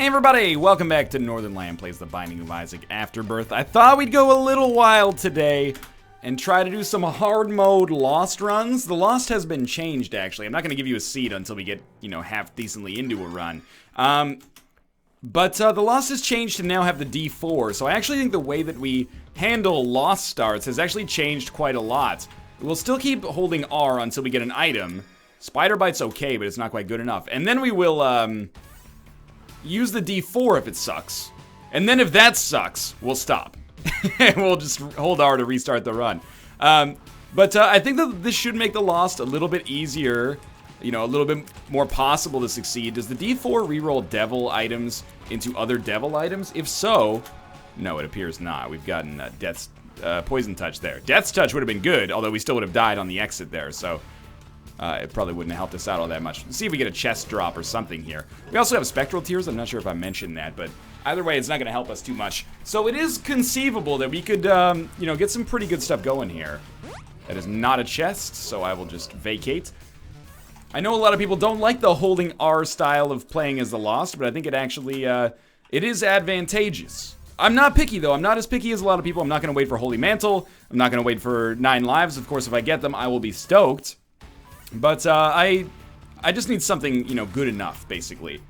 everybody, welcome back to Northern Land Plays The Binding of Isaac Afterbirth. I thought we'd go a little wild today and try to do some hard mode Lost runs. The Lost has been changed, actually. I'm not going to give you a seed until we get, half decently into a run. But the Lost has changed to now have the D4, so I actually think the way that we handle Lost starts has actually changed quite a lot. We'll still keep holding R until we get an item. Spider Bite's okay, but it's not quite good enough. And then we will, use the D4 if it sucks. And then if that sucks, we'll stop. And we'll just hold R to restart the run. But I think that this should make the Lost a little bit easier, a little bit more possible to succeed. Does the D4 reroll devil items into other devil items? If so, no, it appears not. We've gotten Death's Poison Touch there. Death's Touch would have been good, although we still would have died on the exit there, so it probably wouldn't have helped us out all that much. Let's see if we get a chest drop or something here. We also have Spectral Tears. I'm not sure if I mentioned that, but either way, it's not going to help us too much. So it is conceivable that we could, get some pretty good stuff going here. That is not a chest, so I will just vacate. I know a lot of people don't like the holding R style of playing as the Lost, but I think it actually, it is advantageous. I'm not picky, though. I'm not as picky as a lot of people. I'm not going to wait for Holy Mantle. I'm not going to wait for 9 lives. Of course, if I get them, I will be stoked. But I just need something, good enough, basically.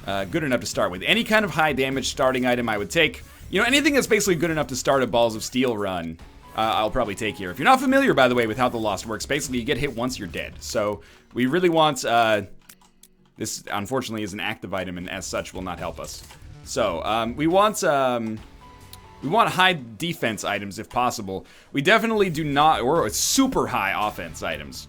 Good enough to start with. Any kind of high damage starting item I would take. Anything that's basically good enough to start a Balls of Steel run, I'll probably take here. If you're not familiar, by the way, with how the Lost works, basically you get hit once you're dead. So we really want, this unfortunately is an active item and as such will not help us. So we want high defense items if possible. We definitely do not, or super high offense items.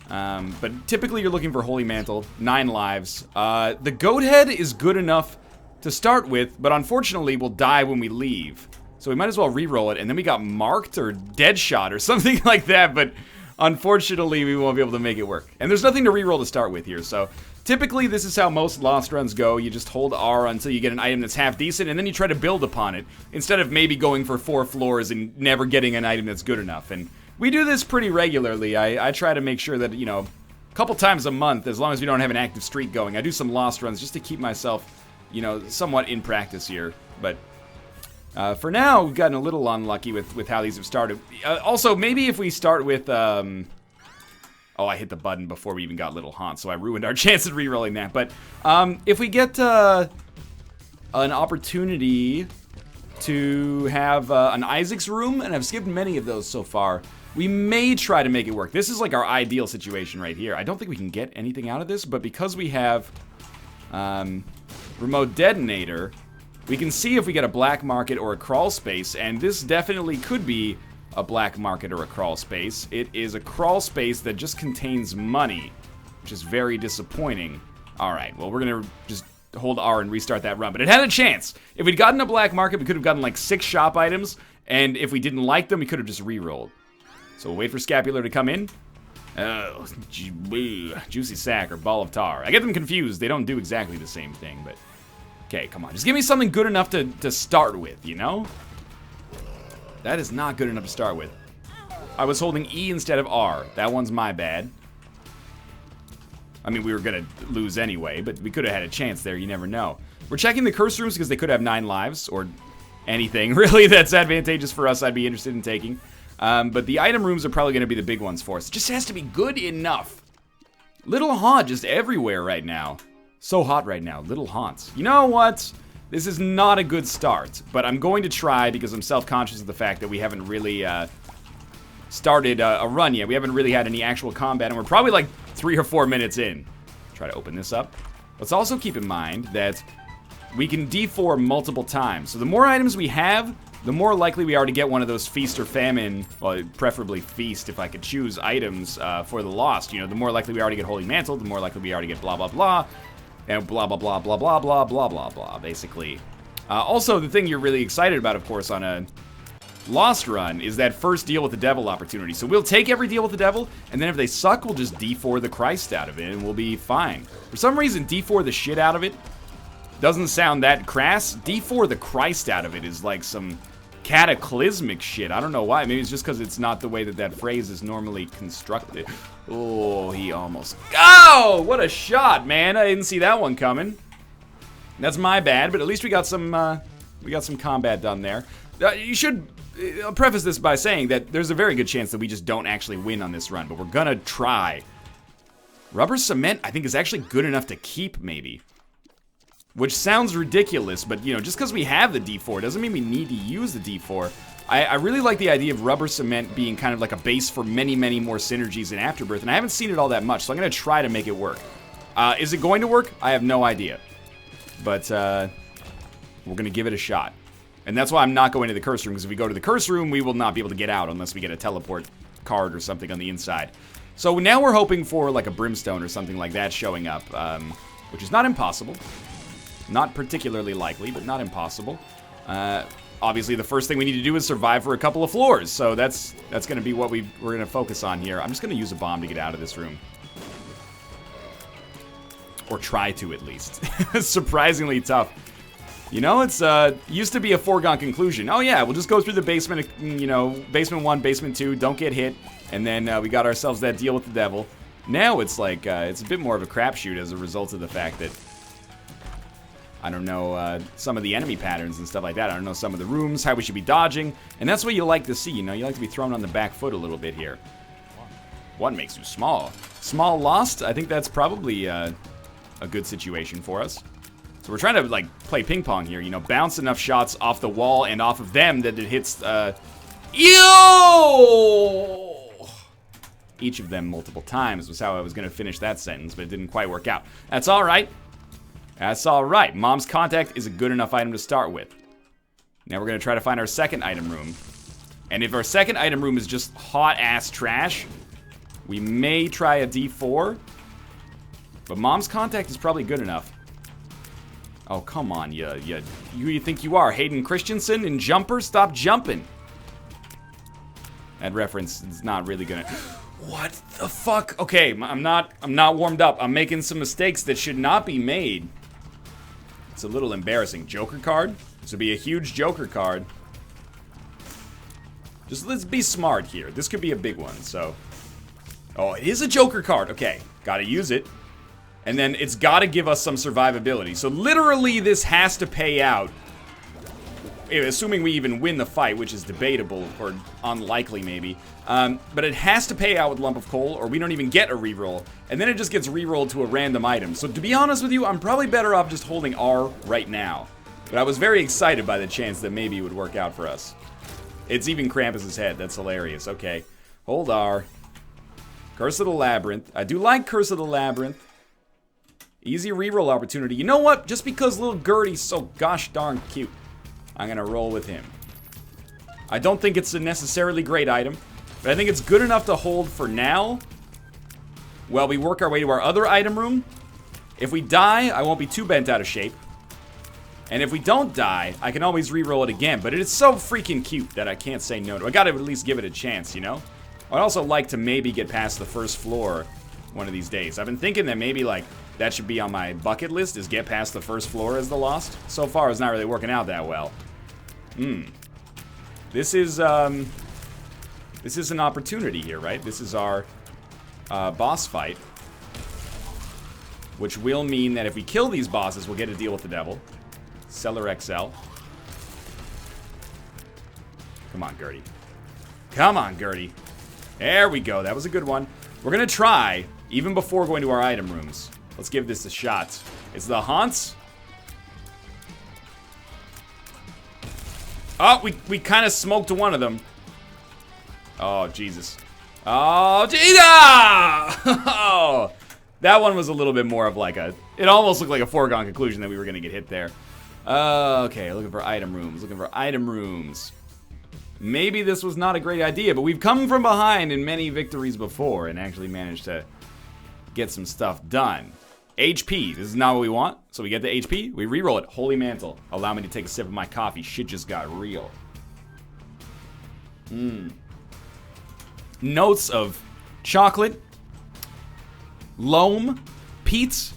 But typically you're looking for Holy Mantle, 9 lives. The Goat Head is good enough to start with, but unfortunately we'll die when we leave. So we might as well re-roll it, and then we got Marked or Dead Shot or something like that, but unfortunately we won't be able to make it work. And there's nothing to re-roll to start with here, so typically this is how most Lost runs go. You just hold R until you get an item that's half decent, and then you try to build upon it, instead of maybe going for 4 floors and never getting an item that's good enough. And we do this pretty regularly. I try to make sure that, a couple times a month, as long as we don't have an active streak going, I do some Lost runs just to keep myself, somewhat in practice here. But for now, we've gotten a little unlucky with how these have started. Also, maybe if we start with, oh, I hit the button before we even got Little Haunt, so I ruined our chance at re-rolling that. But if we get an opportunity to have an Isaac's room, and I've skipped many of those so far, we may try to make it work. This is like our ideal situation right here. I don't think we can get anything out of this, but because we have Remote Detonator, we can see if we get a black market or a crawl space, and this definitely could be a black market or a crawl space. It is a crawl space that just contains money, which is very disappointing. Alright, well, we're gonna just hold R and restart that run, but it had a chance. If we'd gotten a black market, we could have gotten like 6 shop items, and if we didn't like them, we could have just re-rolled. So we'll wait for Scapular to come in. Oh, Juicy Sack or Ball of Tar. I get them confused. They don't do exactly the same thing, but... Okay, come on. Just give me something good enough to start with, That is not good enough to start with. I was holding E instead of R. That one's my bad. I mean, we were going to lose anyway, but we could have had a chance there. You never know. We're checking the curse rooms because they could have 9 lives, or anything, really, that's advantageous for us I'd be interested in taking. But the item rooms are probably going to be the big ones for us. It just has to be good enough. Little Haunt just everywhere right now. So hot right now. Little Haunts. You know what? This is not a good start, but I'm going to try because I'm self-conscious of the fact that we haven't really started a run yet. We haven't really had any actual combat, and we're probably like 3 or 4 minutes in. Try to open this up. Let's also keep in mind that we can D4 multiple times. So the more items we have, the more likely we are to get one of those Feast or Famine, well, preferably Feast if I could choose items for the Lost. The more likely we are to get Holy Mantle, the more likely we are to get blah, blah, blah, and blah, blah, blah, blah, blah, blah, blah, blah, blah, basically. Also, the thing you're really excited about, of course, on a Lost run is that first deal with the devil opportunity. So we'll take every deal with the devil, and then if they suck, we'll just D4 the Christ out of it, and we'll be fine. For some reason, D4 the shit out of it doesn't sound that crass. D4 the Christ out of it is like some cataclysmic shit. I don't know why. Maybe it's just because it's not the way that phrase is normally constructed. Oh, he almost... Oh, what a shot, man. I didn't see that one coming. That's my bad, but at least we got some combat done there. You should I'll preface this by saying that there's a very good chance that we just don't actually win on this run, but we're gonna try. Rubber cement, I think, is actually good enough to keep, maybe. Which sounds ridiculous, but, you know, just because we have the D4 doesn't mean we need to use the D4. I really like the idea of rubber cement being kind of like a base for many, many more synergies in Afterbirth, and I haven't seen it all that much, so I'm going to try to make it work. Is it going to work? I have no idea. But we're going to give it a shot. And that's why I'm not going to the curse room, because if we go to the curse room, we will not be able to get out unless we get a teleport card or something on the inside. So now we're hoping for like a brimstone or something like that showing up, which is not impossible. Not particularly likely, but not impossible. Obviously, the first thing we need to do is survive for a couple of floors, so that's going to be what we're going to focus on here. I'm just going to use a bomb to get out of this room. Or try to, at least. Surprisingly tough. You know, it's used to be a foregone conclusion. Oh yeah, we'll just go through the basement, you know, basement 1, basement 2, don't get hit, and then we got ourselves that deal with the devil. Now it's like, it's a bit more of a crapshoot as a result of the fact that, I don't know, some of the enemy patterns and stuff like that. I don't know some of the rooms, how we should be dodging, and that's what you like to see, you know, you like to be thrown on the back foot a little bit here. One makes you small. Small lost, I think that's probably a good situation for us. So we're trying to, like, play ping pong here, you know, bounce enough shots off the wall and off of them that it hits, each of them multiple times was how I was going to finish that sentence, but it didn't quite work out. That's all right. That's all right. Mom's contact is a good enough item to start with. Now we're going to try to find our second item room. And if our second item room is just hot-ass trash, we may try a D4. But Mom's contact is probably good enough. Oh, come on, you think you are? Hayden Christensen in Jumper? Stop jumping. That reference is not really gonna... What the fuck? Okay, I'm not warmed up. I'm making some mistakes that should not be made. It's a little embarrassing. Joker card? This would be a huge Joker card. Just let's be smart here. This could be a big one, so... Oh, it is a Joker card. Okay, gotta use it. And then it's gotta give us some survivability. So literally this has to pay out. Assuming we even win the fight, which is debatable or unlikely maybe. But it has to pay out with Lump of Coal or we don't even get a reroll. And then it just gets rerolled to a random item. So to be honest with you, I'm probably better off just holding R right now. But I was very excited by the chance that maybe it would work out for us. It's even Krampus's head. That's hilarious. Okay. Hold R. Curse of the Labyrinth. I do like Curse of the Labyrinth. Easy reroll opportunity. You know what? Just because little Gertie's so gosh darn cute, I'm gonna roll with him. I don't think it's a necessarily great item, but I think it's good enough to hold for now while we work our way to our other item room. If we die, I won't be too bent out of shape. And if we don't die, I can always reroll it again, but it is so freaking cute that I can't say no to it. I gotta at least give it a chance, you know? I'd also like to maybe get past the first floor one of these days. I've been thinking that maybe, like, that should be on my bucket list, is get past the first floor as the Lost. So far, it's not really working out that well. This is an opportunity here, right? This is our boss fight. Which will mean that if we kill these bosses, we'll get to deal with the devil. Cellar XL. Come on, Gertie. Come on, Gertie. There we go. That was a good one. We're going to try, even before going to our item rooms. Let's give this a shot. It's the haunts. Oh, we kind of smoked one of them. Oh, Jesus. Oh, Jesus! Oh, that one was a little bit more of like a... It almost looked like a foregone conclusion that we were going to get hit there. Okay, looking for item rooms. Looking for item rooms. Maybe this was not a great idea, but we've come from behind in many victories before and actually managed to get some stuff done. HP, this is not what we want. So we get the HP, we reroll it. Holy Mantle. Allow me to take a sip of my coffee. Shit just got real. Notes of chocolate, loam, peats,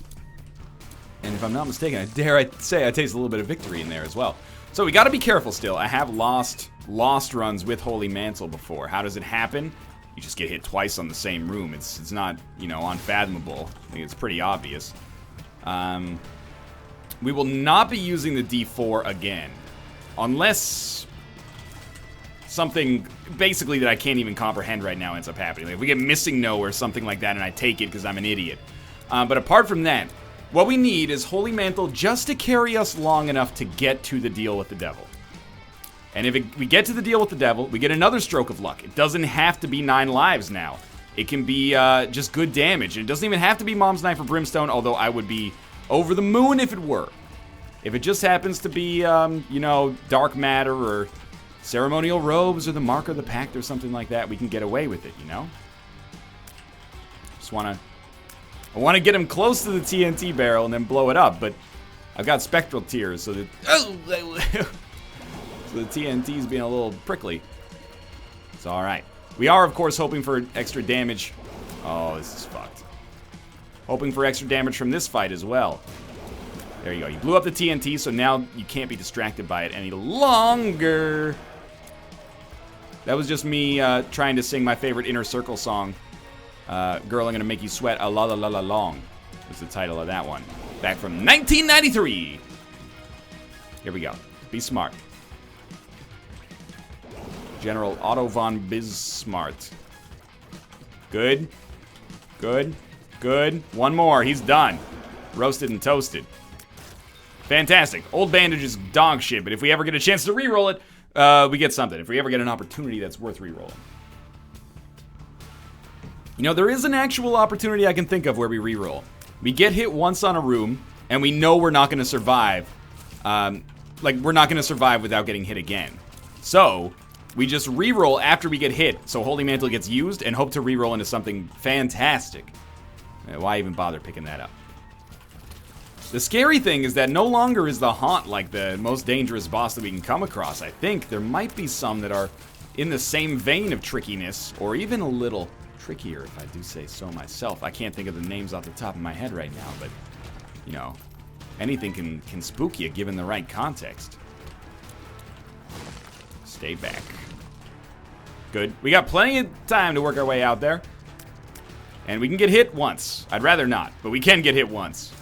and if I'm not mistaken, I dare say I taste a little bit of victory in there as well. So we gotta be careful still. I have lost runs with Holy Mantle before. How does it happen? You just get hit twice on the same room. It's not, you know, unfathomable. I think it's pretty obvious. We will not be using the D4 again. Unless something basically that I can't even comprehend right now ends up happening. Like if we get missing no or something like that and I take it because I'm an idiot. But apart from that, what we need is Holy Mantle just to carry us long enough to get to the deal with the devil. And if we get to the deal with the devil, we get another stroke of luck. It doesn't have to be 9 lives now. It can be just good damage. And it doesn't even have to be Mom's Knife or Brimstone, although I would be over the moon if it were. If it just happens to be, you know, Dark Matter or Ceremonial Robes or the Mark of the Pact or something like that, we can get away with it, you know? Just I want to get him close to the TNT barrel and then blow it up, but I've got Spectral Tears, so that... so the TNT's being a little prickly. It's alright. We are, of course, hoping for extra damage. Oh, this is fucked. Hoping for extra damage from this fight as well. There you go. You blew up the TNT, so now you can't be distracted by it any longer. That was just me trying to sing my favorite Inner Circle song. Girl, I'm Gonna Make You Sweat a La La La La Long was the title of that one. Back from 1993. Here we go. Be smart. General Otto von Bismarck. Good. Good. Good. One more. He's done. Roasted and toasted. Fantastic. Old Bandage is dog shit, but if we ever get a chance to reroll it, we get something. If we ever get an opportunity that's worth rerolling. You know, there is an actual opportunity I can think of where we reroll. We get hit once on a room, and we know we're not going to survive. Like, we're not going to survive without getting hit again. So... we just reroll after we get hit, so Holy Mantle gets used, and hope to reroll into something fantastic. Why even bother picking that up? The scary thing is that no longer is the Haunt like the most dangerous boss that we can come across. I think there might be some that are in the same vein of trickiness, or even a little trickier, if I do say so myself. I can't think of the names off the top of my head right now, but, you know, anything can spook you given the right context. Stay back. Good. We got plenty of time to work our way out there. And we can get hit once. I'd rather not, but we can get hit once.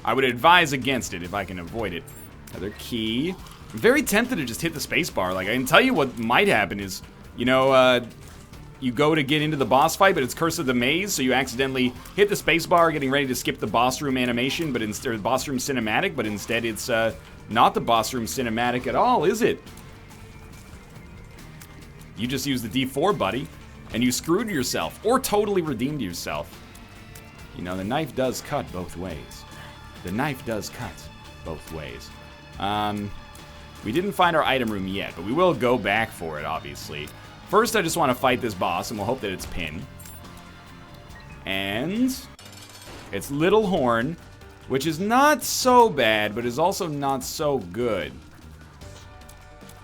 I would advise against it if I can avoid it. Another key. I'm very tempted to just hit the spacebar. Like, I can tell you what might happen is, you know, you go to get into the boss fight, but it's Curse of the Maze, so you accidentally hit the spacebar getting ready to skip the boss room animation, but instead, or boss room cinematic, but instead it's not the boss room cinematic at all, is it? You just used the D4, buddy, and you screwed yourself, or totally redeemed yourself. You know, the knife does cut both ways. The knife does cut both ways. We didn't find our item room yet, but we will go back for it, obviously. First, I just want to fight this boss, and we'll hope that it's Pin. And it's Little Horn, which is not so bad, but is also not so good.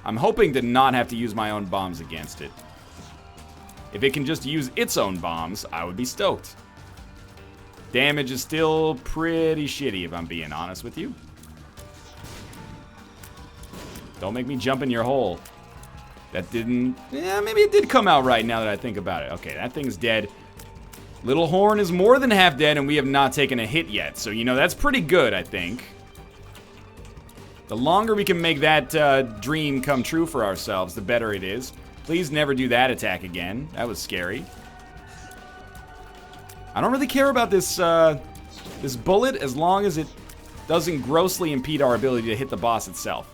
I'm hoping to not have to use my own bombs against it. If it can just use its own bombs, I would be stoked. Damage is still pretty shitty, if I'm being honest with you. Don't make me jump in your hole. That didn't... yeah, maybe it did come out right now that I think about it. Okay, that thing's dead. Little Horn is more than half dead, and we have not taken a hit yet. So, you know, that's pretty good, I think. The longer we can make that dream come true for ourselves, the better it is. Please never do that attack again. That was scary. I don't really care about this this bullet as long as it doesn't grossly impede our ability to hit the boss itself.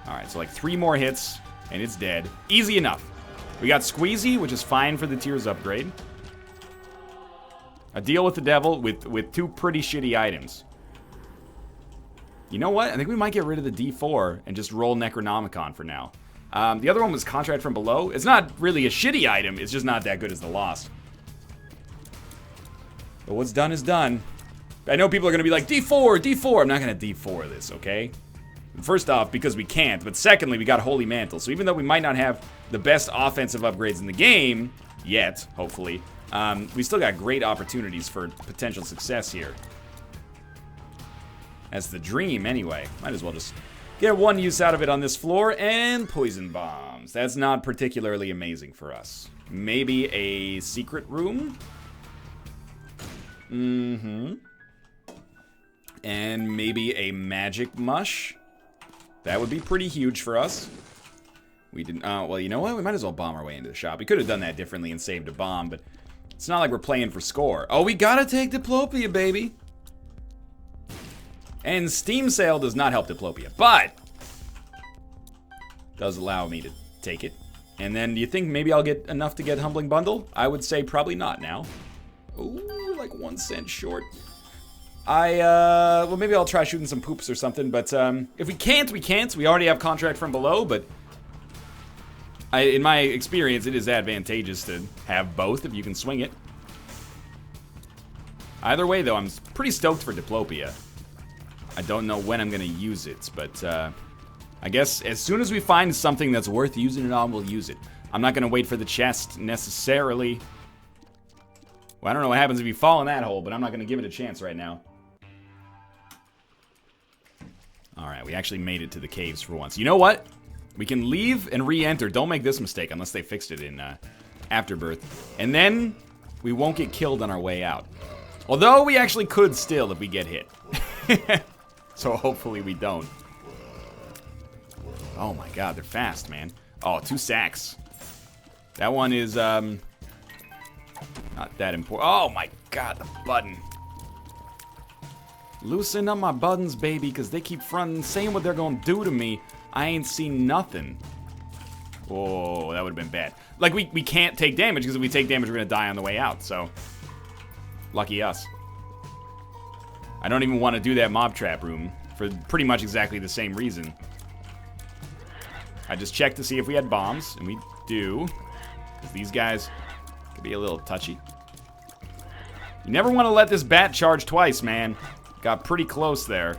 Alright, so like 3 more hits, and it's dead. Easy enough. We got Squeezy, which is fine for the Tears upgrade. A deal with the devil with 2 pretty shitty items. You know what? I think we might get rid of the D4 and just roll Necronomicon for now. The other one was Contract from Below. It's not really a shitty item, it's just not that good as the Lost. But what's done is done. I know people are going to be like, D4, D4. I'm not going to D4 this, okay? First off, because we can't. But secondly, we got Holy Mantle. So even though we might not have the best offensive upgrades in the game, yet, hopefully, we still got great opportunities for potential success here. That's the dream, anyway. Might as well just get 1 use out of it on this floor. And Poison Bombs. That's not particularly amazing for us. Maybe a secret room? And maybe a magic mush. That would be pretty huge for us. We didn't, well, you know what? We might as well bomb our way into the shop. We could have done that differently and saved a bomb, but it's not like we're playing for score. Oh, we gotta take Diplopia, baby. And Steam Sale does not help Diplopia, but does allow me to take it. And then do you think maybe I'll get enough to get Humbling Bundle? I would say probably not now. Ooh, like 1 cent short. Well, maybe I'll try shooting some poops or something, but if we can't, we can't. We already have contract from below, but in my experience, it is advantageous to have both if you can swing it. Either way, though, I'm pretty stoked for Diplopia. I don't know when I'm going to use it, but I guess as soon as we find something that's worth using it on, we'll use it. I'm not going to wait for the chest necessarily. Well, I don't know what happens if you fall in that hole, but I'm not going to give it a chance right now. Alright, we actually made it to the caves for once. You know what? We can leave and re-enter. Don't make this mistake unless they fixed it in Afterbirth. And then we won't get killed on our way out. Although we actually could still if we get hit. So hopefully we don't. Oh my god, they're fast, man. Oh, 2 sacks. That one is, not that important. Oh my god, the button. Loosen up my buttons, baby, because they keep fronting, saying what they're going to do to me. I ain't seen nothing. Oh, that would have been bad. Like, we can't take damage, because if we take damage, we're going to die on the way out, so. Lucky us. I don't even want to do that mob trap room for pretty much exactly the same reason. I just checked to see if we had bombs, and we do. Because these guys could be a little touchy. You never want to let this bat charge twice, man. Got pretty close there.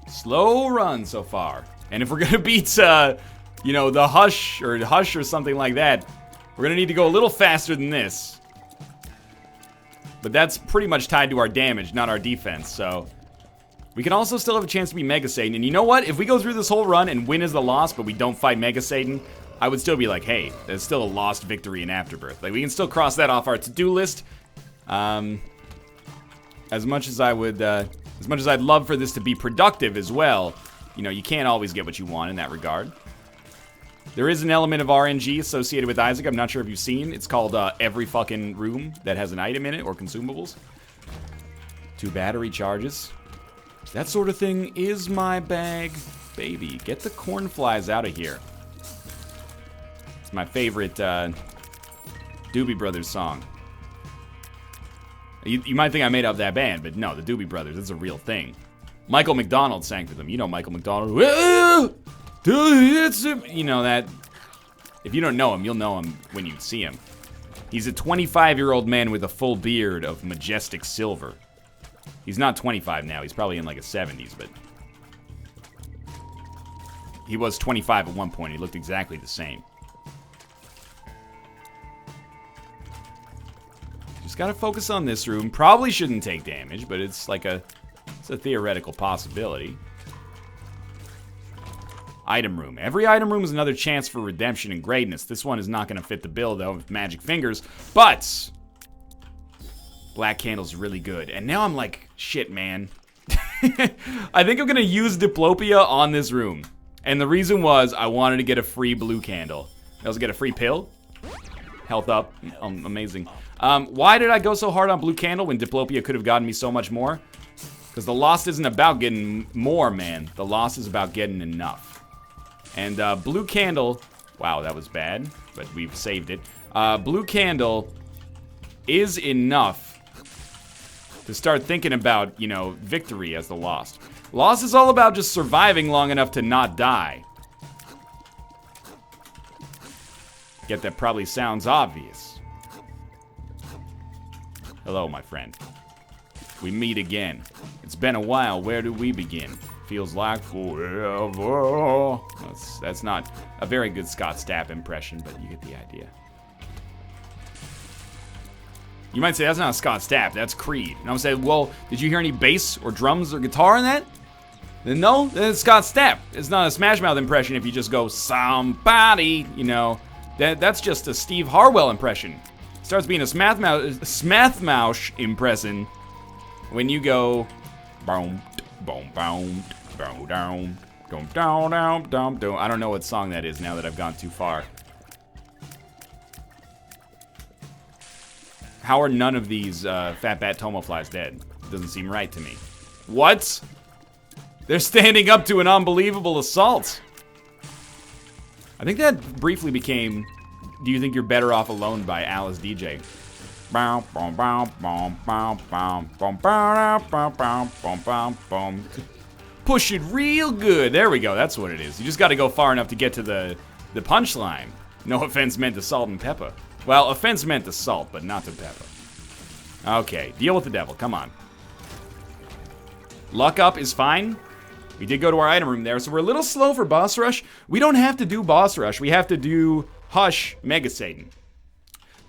Slow run so far. And if we're going to beat, you know, the Hush or something like that, we're going to need to go a little faster than this. But that's pretty much tied to our damage, not our defense, so. We can also still have a chance to be Mega Satan. And you know what? If we go through this whole run and win as the lost, but we don't fight Mega Satan, I would still be like, hey, there's still a lost victory in Afterbirth. Like, we can still cross that off our to-do list. As much as I'd love for this to be productive as well, you know, you can't always get what you want in that regard. There is an element of RNG associated with Isaac. I'm not sure if you've seen. It's called every fucking room that has an item in it or consumables. 2 battery charges. That sort of thing is my bag. Baby, get the cornflies out of here. It's my favorite Doobie Brothers song. You might think I made up that band, but no, the Doobie Brothers, it's a real thing. Michael McDonald sang for them. You know Michael McDonald. You know that. If you don't know him, you'll know him when you see him. He's a 25-year-old man with a full beard of majestic silver. He's not 25 now. He's probably in like his 70s, but he was 25 at one point. He looked exactly the same. Just gotta focus on this room. Probably shouldn't take damage, but it's like it's a theoretical possibility. Item room. Every item room is another chance for redemption and greatness. This one is not gonna fit the bill though with magic fingers, but Black Candle's really good. And now I'm like, shit, man. I think I'm gonna use Diplopia on this room. And the reason was I wanted to get a free blue candle. I also get a free pill. Health up. Amazing. Why did I go so hard on blue candle when Diplopia could have gotten me so much more? Because the lost isn't about getting more, man. The lost is about getting enough. And blue candle, wow, that was bad, but we've saved it. Blue candle is enough to start thinking about, you know, victory as the lost. Lost is all about just surviving long enough to not die. Yet that probably sounds obvious. Hello, my friend. We meet again. It's been a while. Where do we begin? Feels like forever. That's not a very good Scott Stapp impression, but you get the idea. You might say, that's not Scott Stapp, that's Creed. And I'm saying, well, did you hear any bass or drums or guitar in that? Then no, it's Scott Stapp. It's not a Smash Mouth impression if you just go, somebody, you know. That's just a Steve Harwell impression. Starts being a Smathmoush impression. when you go, boom, boom, boom, boom, down, down, down, down, down, down. I don't know what song that is now that I've gone too far. How are none of these fat bat tomoflies dead? Doesn't seem right to me. What? They're standing up to an unbelievable assault. I think that briefly became, do you think you're better off alone by Alice DJ? Push it real good. There we go. That's what it is. You just got to go far enough to get to the punchline. No offense meant to Salt and Pepper. Well, offense meant to Salt, but not to Pepper. Okay, deal with the devil. Come on. Luck up is fine. We did go to our item room there, so we're a little slow for boss rush. We don't have to do boss rush. We have to do Hush Mega Satan.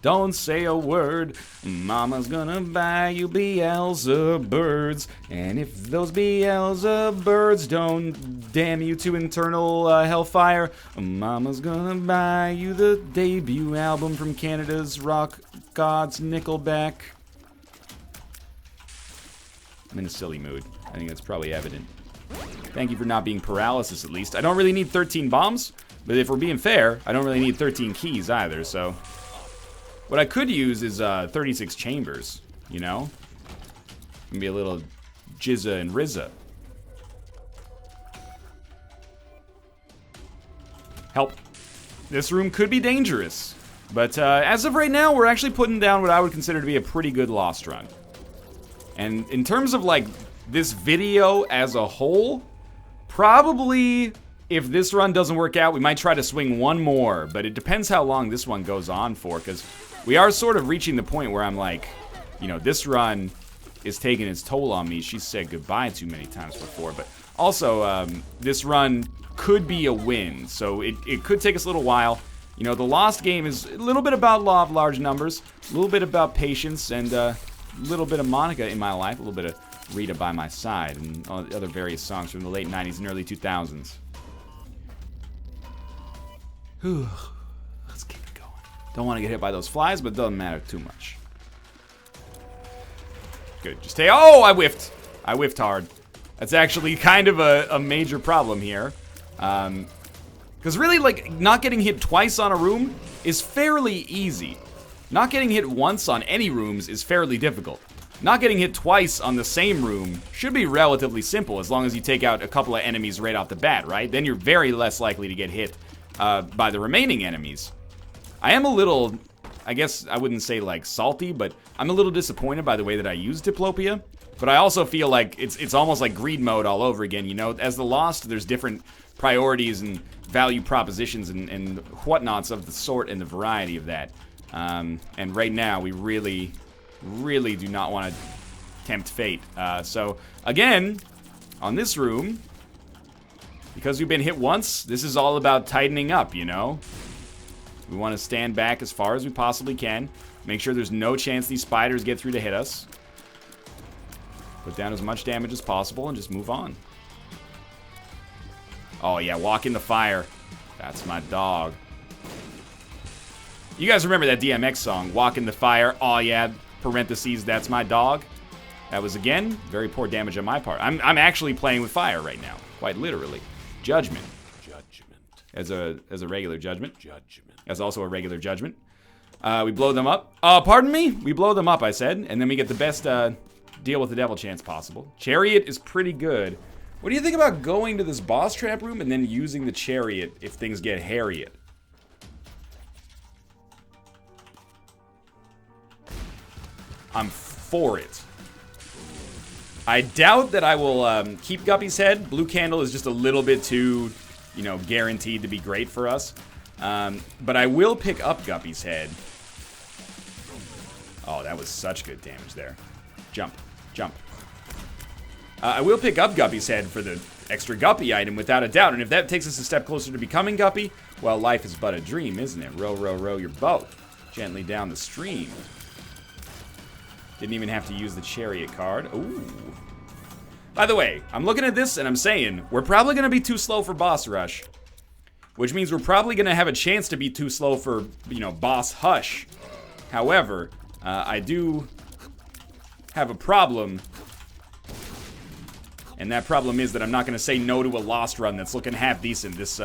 Don't say a word. Mama's gonna buy you Beelzebirds. And if those Beelzebirds don't damn you to eternal hellfire, Mama's gonna buy you the debut album from Canada's rock gods, Nickelback. I'm in a silly mood. I think that's probably evident. Thank you for not being paralysis, at least. I don't really need 13 bombs, but if we're being fair, I don't really need 13 keys either, so... What I could use is 36 chambers, you know? Maybe a little Jizza and Rizza. Help. This room could be dangerous. But as of right now, we're actually putting down what I would consider to be a pretty good Lost run. And in terms of, like, this video as a whole, probably... If this run doesn't work out, we might try to swing one more, but it depends how long this one goes on for, because we are sort of reaching the point where I'm like, you know, this run is taking its toll on me. She's said goodbye too many times before, but also, this run could be a win, so it could take us a little while. You know, the Lost game is a little bit about law of large numbers, a little bit about patience, and a little bit of Monica in my life, a little bit of Rita by my side, and other various songs from the late 90s and early 2000s. Whew. Let's keep it going. Don't want to get hit by those flies, but it doesn't matter too much. Good. Just stay. Oh, I whiffed. I whiffed hard. That's actually kind of a major problem here. Because really, like, not getting hit twice on a room is fairly easy. Not getting hit once on any rooms is fairly difficult. Not getting hit twice on the same room should be relatively simple as long as you take out a couple of enemies right off the bat, right? Then you're very less likely to get hit by the remaining enemies. I am a little, I guess I wouldn't say like salty, but I'm a little disappointed by the way that I used Diplopia. But I also feel like it's almost like greed mode all over again, you know? As the Lost, there's different priorities and value propositions and whatnots of the sort and the variety of that. And right now, we really do not want to tempt fate. So, again, on this room... Because we've been hit once, this is all about tightening up, you know? We want to stand back as far as we possibly can. Make sure there's no chance these spiders get through to hit us. Put down as much damage as possible and just move on. Oh yeah, walk in the fire. That's my dog. You guys remember that DMX song, Walk in the Fire, oh yeah, parentheses, that's my dog? That was, again, very poor damage on my part. I'm actually playing with fire right now, quite literally. Judgment. As a regular judgment. As also a regular judgment. We blow them up. Pardon me? We blow them up, I said. And then we get the best deal with the devil chance possible. Chariot is pretty good. What do you think about going to this boss trap room and then using the chariot if things get Harriet? I'm for it. I doubt that I will keep Guppy's head. Blue Candle is just a little bit too, you know, guaranteed to be great for us. But I will pick up Guppy's head. Oh, that was such good damage there. Jump, jump. I will pick up Guppy's head for the extra Guppy item without a doubt. And if that takes us a step closer to becoming Guppy, well, life is but a dream, isn't it? Row, row, row your boat gently down the stream. Didn't even have to use the chariot card. Ooh. By the way, I'm looking at this and I'm saying, we're probably going to be too slow for boss rush. Which means we're probably going to have a chance to be too slow for, you know, boss hush. However, I do have a problem And that problem is that I'm not going to say no to a Lost run that's looking half decent this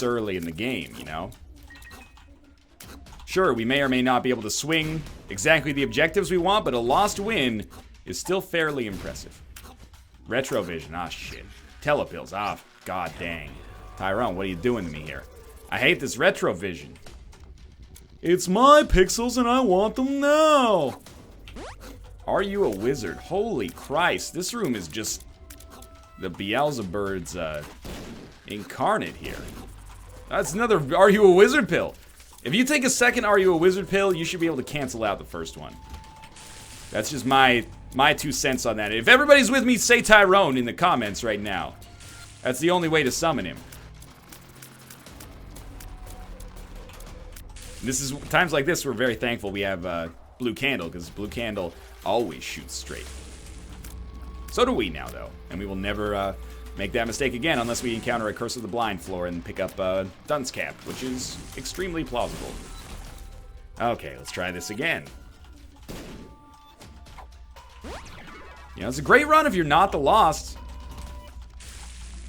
early in the game, you know? Sure, we may or may not be able to swing exactly the objectives we want, but a Lost win is still fairly impressive. Retrovision, ah shit. Telepills, ah god dang. Tyrone, what are you doing to me here? I hate this retrovision. It's my pixels and I want them now. Are you a wizard? Holy Christ, this room is just the Beelzebird's incarnate here. That's another Are You a Wizard pill. If you take a second Are You a Wizard pill, you should be able to cancel out the first one. That's just my 2 cents on that. If everybody's with me, say Tyrone in the comments right now. That's the only way to summon him. This is times like this we're very thankful we have Blue Candle, because Blue Candle always shoots straight. So do we now, though, and we will never make that mistake again unless we encounter a Curse of the Blind floor and pick up Dunce Cap, which is extremely plausible. Okay, let's try this again. You know, it's a great run if you're not the Lost.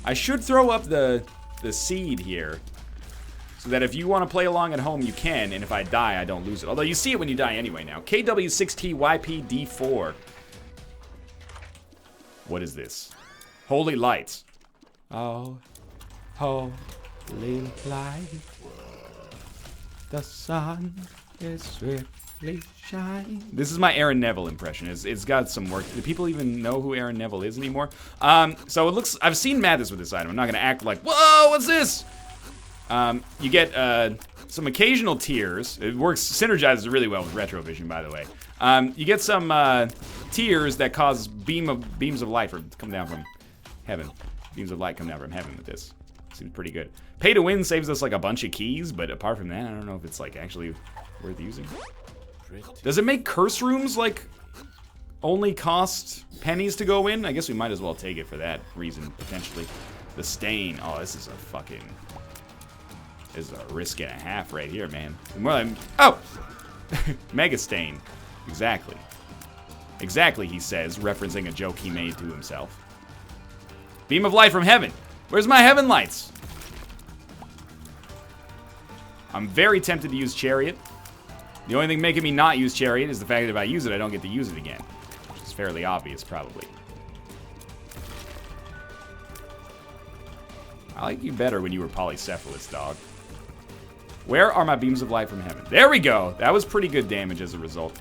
I should throw up the seed here, so that if you want to play along at home, you can, and if I die, I don't lose it. Although you see it when you die anyway now. KW6TYPD4. What is this? Holy lights. Oh, holy light. The sun is swiftly shining. This is my Aaron Neville impression. It's got some work. Do people even know who Aaron Neville is anymore? So it looks, I've seen madness with this item. I'm not gonna act like, whoa, what's this? You get some occasional tears. It works, synergizes really well with retrovision, by the way. You get some tears that cause beams of light come down from heaven. Beams of light come down from heaven with this. Seems pretty good. Pay to win saves us like a bunch of keys, but apart from that, I don't know if it's like actually worth using. Does it make curse rooms like only cost pennies to go in? I guess we might as well take it for that reason, potentially. The stain. Oh, this is a fucking... This is a risk and a half right here, man. More like, oh! Mega stain. Exactly. Exactly, he says, referencing a joke he made to himself. Beam of light from heaven. Where's my heaven lights? I'm very tempted to use Chariot. The only thing making me not use Chariot is the fact that if I use it, I don't get to use it again. Which is fairly obvious, probably. I like you better when you were Polycephalus, dog. Where are my beams of light from heaven? There we go. That was pretty good damage as a result.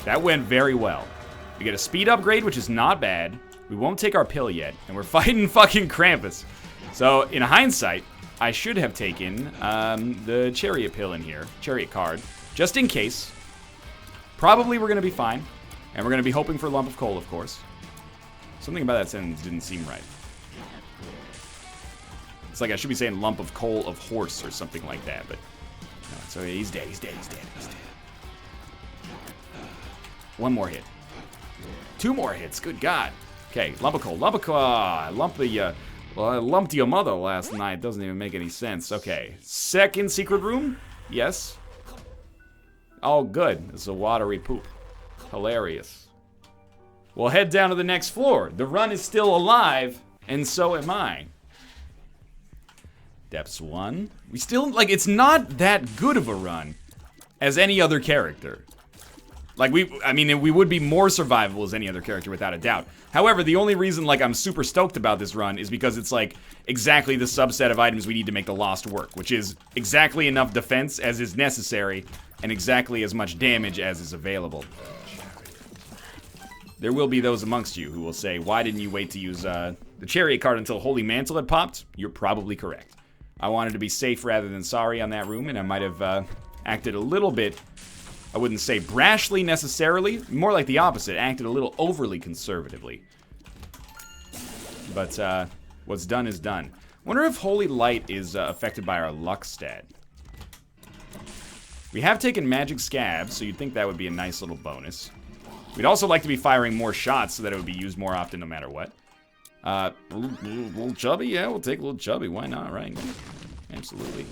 That went very well. We get a speed upgrade, which is not bad. We won't take our pill yet, and we're fighting fucking Krampus. So, in hindsight, I should have taken the Chariot pill in here, Chariot card, just in case. Probably we're gonna be fine, and we're gonna be hoping for a lump of coal, of course. Something about that sentence didn't seem right. It's like I should be saying lump of coal of horse or something like that, but no, so he's dead, he's dead, he's dead, he's dead. One more hit. 2 more hits, good God. Okay, lump of coal, I lumped the, well, I lumped your mother last night. Doesn't even make any sense. Okay, second secret room, yes. Oh, good, it's a watery poop. Hilarious. We'll head down to the next floor. The run is still alive, and so am I. Depths 1. We still, like, it's not that good of a run as any other character. Like, I mean, we would be more survivable as any other character, without a doubt. However, the only reason, like, I'm super stoked about this run is because it's, like, exactly the subset of items we need to make the Lost work, which is exactly enough defense as is necessary, and exactly as much damage as is available. There will be those amongst you who will say, why didn't you wait to use the Chariot card until Holy Mantle had popped? You're probably correct. I wanted to be safe rather than sorry on that room, and I might have acted a little bit, I wouldn't say brashly necessarily, more like the opposite, acted a little overly conservatively. But what's done is done. Wonder if Holy Light is affected by our luck stat. We have taken Magic Scab, so you'd think that would be a nice little bonus. We'd also like to be firing more shots so that it would be used more often no matter what. Little chubby? Yeah, we'll take a little chubby. Why not, right? Absolutely.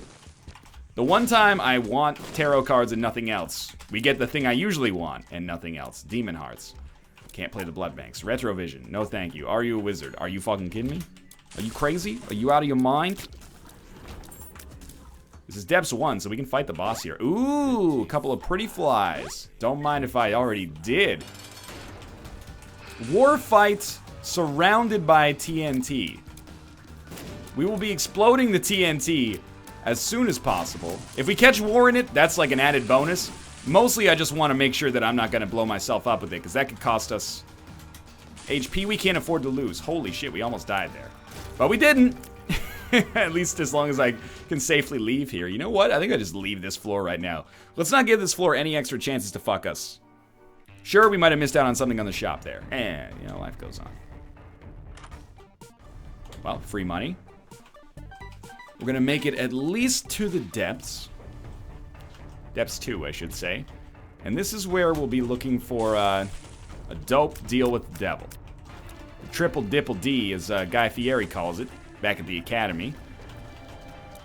The one time I want tarot cards and nothing else, we get the thing I usually want and nothing else. Demon Hearts. Can't play the Blood Banks. Retrovision. No thank you. Are you a wizard? Are you fucking kidding me? Are you crazy? Are you out of your mind? This is Depths 1, so we can fight the boss here. Ooh, a couple of pretty flies. Don't mind if I already did. War fight surrounded by TNT. We will be exploding the TNT as soon as possible. If we catch war in it, that's like an added bonus. Mostly I just want to make sure that I'm not going to blow myself up with it, because that could cost us HP we can't afford to lose. Holy shit, we almost died there. But we didn't. At least as long as I can safely leave here. You know what? I think I just leave this floor right now. Let's not give this floor any extra chances to fuck us. Sure, we might have missed out on something on the shop there. You know, life goes on. Well, free money. We're gonna make it at least to the depths. Depths 2, I should say. And this is where we'll be looking for a dope deal with the devil. The triple dipple D, as Guy Fieri calls it, back at the academy.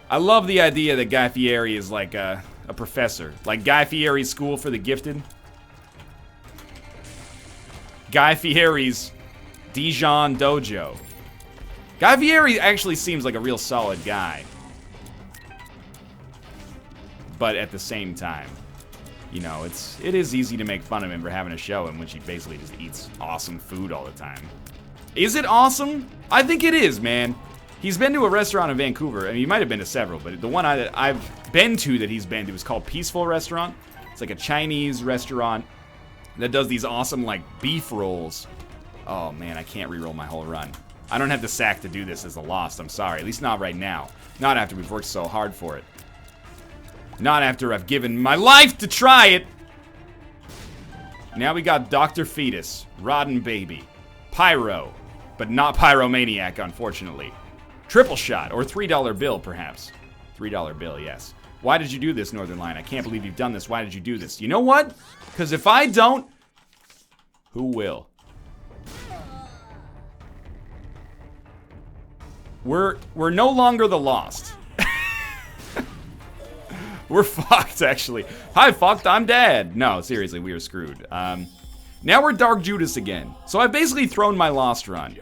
I love the idea that Guy Fieri is like a professor. Like Guy Fieri's School for the Gifted. Guy Fieri's Dijon Dojo. Guy Fieri actually seems like a real solid guy. But at the same time, you know, it is easy to make fun of him for having a show in which he basically just eats awesome food all the time. Is it awesome? I think it is, man. He's been to a restaurant in Vancouver. I mean, he might have been to several, but the one I've been to that he's been to is called Peaceful Restaurant. It's like a Chinese restaurant that does these awesome, like, beef rolls. Oh, man, I can't re-roll my whole run. I don't have the sack to do this as the Lost, I'm sorry. At least not right now. Not after we've worked so hard for it. Not after I've given my life to try it! Now we got Dr. Fetus, Rotten Baby, Pyro, but not Pyromaniac, unfortunately. Triple Shot, or $3 bill, perhaps. $3 bill, yes. Why did you do this, Northern Lion? I can't believe you've done this. Why did you do this? You know what? Because if I don't, who will? We're no longer the Lost. We're fucked, actually. Hi, fucked, I'm dead. No, seriously, we are screwed. Now we're Dark Judas again. So I've basically thrown my Lost run.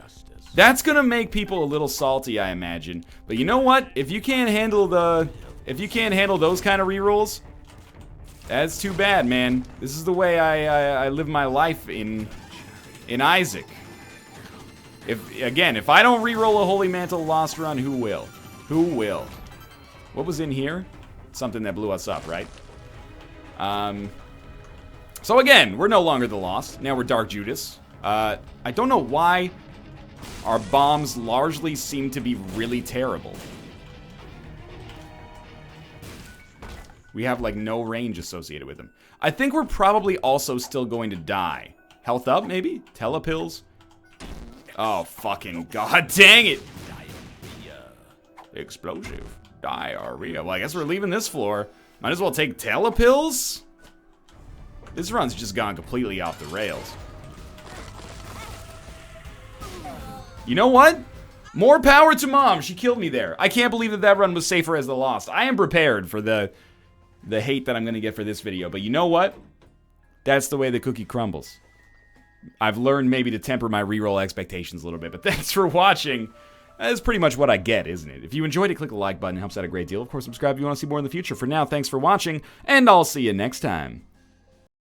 That's gonna make people a little salty, I imagine. But you know what? If you can't handle those kind of rerolls, that's too bad, man. This is the way I live my life in Isaac. If I don't reroll a Holy Mantle Lost run, who will? Who will? What was in here? Something that blew us up, right? So again, we're no longer the Lost. Now we're Dark Judas. I don't know why our bombs largely seem to be really terrible. We have like no range associated with them. I think we're probably also still going to die. Health up, maybe? Telepills? Oh, fucking god dang it! Explosive. Diarrhea. Well, I guess we're leaving this floor. Might as well take telepills? This run's just gone completely off the rails. You know what? More power to Mom. She killed me there. I can't believe that run was safer as the Lost. I am prepared for the hate that I'm going to get for this video. But you know what? That's the way the cookie crumbles. I've learned maybe to temper my reroll expectations a little bit. But thanks for watching. That's pretty much what I get, isn't it? If you enjoyed it, click the like button. It helps out a great deal. Of course, subscribe if you want to see more in the future. For now, thanks for watching, and I'll see you next time.